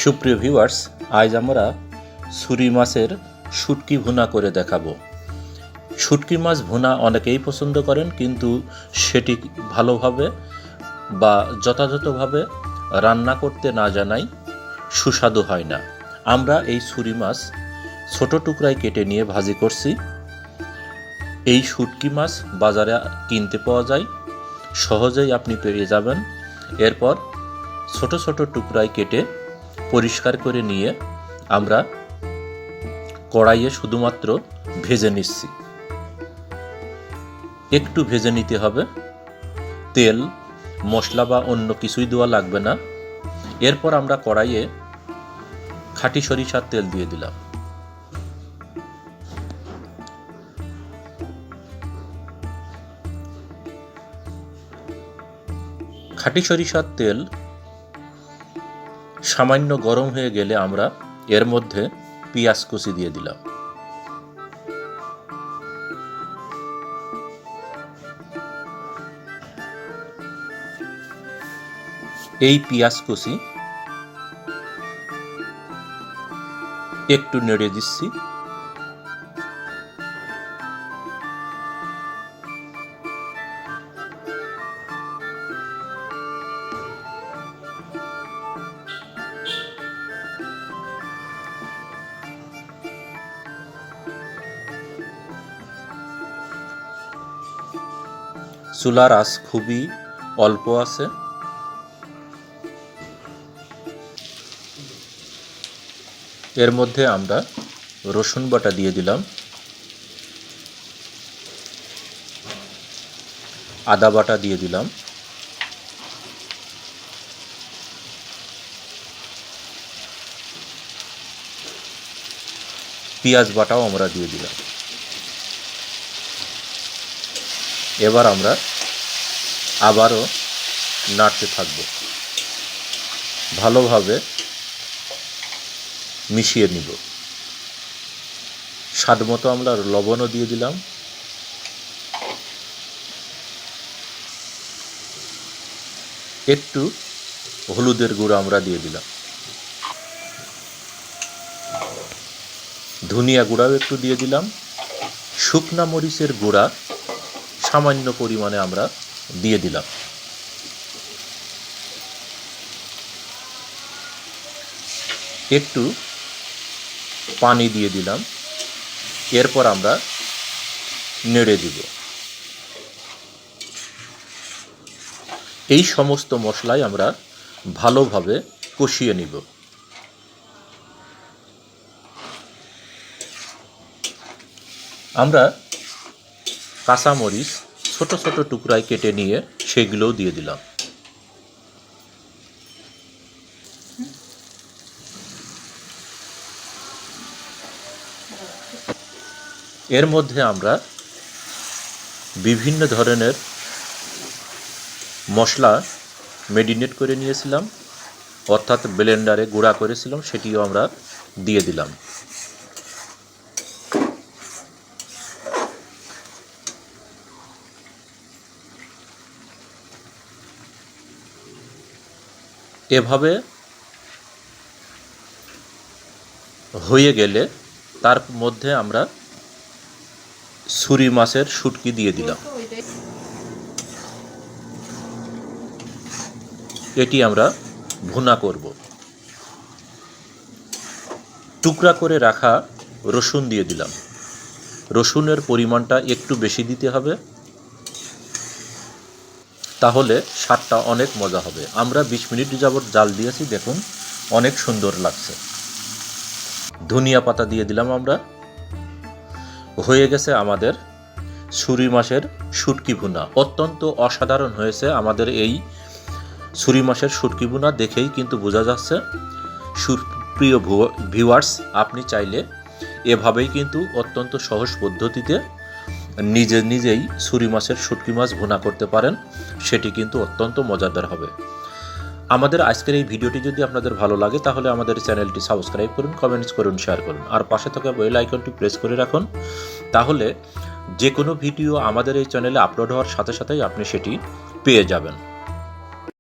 সুপ্রিয় ভিউয়ার্স, আজ আমরা ছুরি মাছের শুটকি ভুনা করে দেখাবো। শুটকি মাছ ভুনা অনেকেই পছন্দ করেন, কিন্তু সেটি ভালোভাবে বা যথাযথভাবে রান্না করতে না জানাই সুস্বাদু হয় না। আমরা এই ছুরি মাছ ছোট টুকরায় কেটে নিয়ে ভাজি করছি। এই শুটকি মাছ বাজারে কিনতে পাওয়া যায়, সহজেই আপনি পেয়ে যাবেন। এরপর ছোট ছোট টুকরায় কেটে পরিষ্কার করে নিয়ে আমরা কড়াইয়ে শুধুমাত্র ভেজে নিচ্ছি। একটু ভেজে নিতে হবে, তেল মশলা বা অন্য কিছুই দেওয়া লাগবে না। এরপর আমরা কড়াইয়ে খাঁটি সরিষার তেল দিয়ে দিলাম। খাঁটি সরিষার তেল সামান্য গরম হয়ে গেলে আমরা এর মধ্যে পেঁয়াজ কুচি দিয়ে দিলাম। এই পেঁয়াজ কুচি একটু নেড়ে দিচ্ছি। চুলার আঁচ খুবই অল্প আছে। এর মধ্যে আমরা রসুন বাটা দিয়ে দিলাম, আদা বাটা দিয়ে দিলাম, পেঁয়াজ বাটাও আমরা দিয়ে দিলাম। এবার আমরা আবারও নাড়তে থাকব, ভালোভাবে মিশিয়ে নিব। স্বাদ মতো আমরা লবণও দিয়ে দিলাম। একটু হলুদের গুঁড়ো আমরা দিয়ে দিলাম, ধনিয়া গুঁড়াও একটু দিয়ে দিলাম। শুকনা মরিচের গুঁড়া সামান্য পরিমাণে আমরা দিয়ে দিলাম। একটু পানি দিয়ে দিলাম। এরপর আমরা নেড়ে দিব। এই সমস্ত মশলাই আমরা ভালোভাবে কষিয়ে নিব। আমরা কাঁচামরিচ ছোট ছোট টুকরায় কেটে নিয়ে সেগুলোও দিয়ে দিলাম। এর মধ্যে আমরা বিভিন্ন ধরনের মশলা মেরিনেট করে নিয়েছিলাম, অর্থাৎ ব্লেন্ডারে গুঁড়া করেছিলাম, সেটিও আমরা দিয়ে দিলাম। এভাবে হয়ে গেলে তার মধ্যে আমরা ছুরি মাছের শুটকি দিয়ে দিলাম। এটি আমরা ভুনা করব। টুকরা করে রাখা রসুন দিয়ে দিলাম। রসুনের পরিমাণটা একটু বেশি দিতে হবে, তাহলে স্বাদটা অনেক মজা হবে। আমরা 20 মিনিট যাবত জাল দিয়েছি, দেখুন অনেক সুন্দর লাগছে। ধনিয়া পাতা দিয়ে দিলাম আমরা। হয়ে গেছে আমাদের ছুরি মাছের শুটকি ভুনা। অত্যন্ত অসাধারণ হয়েছে আমাদের এই ছুরি মাছের শুটকি ভুনা, দেখেই কিন্তু বোঝা যাচ্ছে। সুপ্রিয় ভিউয়ার্স, আপনি চাইলে এভাবেই কিন্তু অত্যন্ত সহজ পদ্ধতিতে নিজেই ছুরি মাছের শুটকি মাছ ভুনা করতে পারেন। সেটি কিন্তু অত্যন্ত মজাদার হবে। আমাদের আজকের এই ভিডিওটি যদি আপনাদের ভালো লাগে, তাহলে আমাদের চ্যানেলটি সাবস্ক্রাইব করুন, কমেন্টস করুন, শেয়ার করুন, আর পাশে থাকা বেল আইকনটি প্রেস করে রাখুন। তাহলে যে কোনো ভিডিও আমাদের এই চ্যানেলে আপলোড হওয়ার সাথে সাথেই আপনি সেটি পেয়ে যাবেন।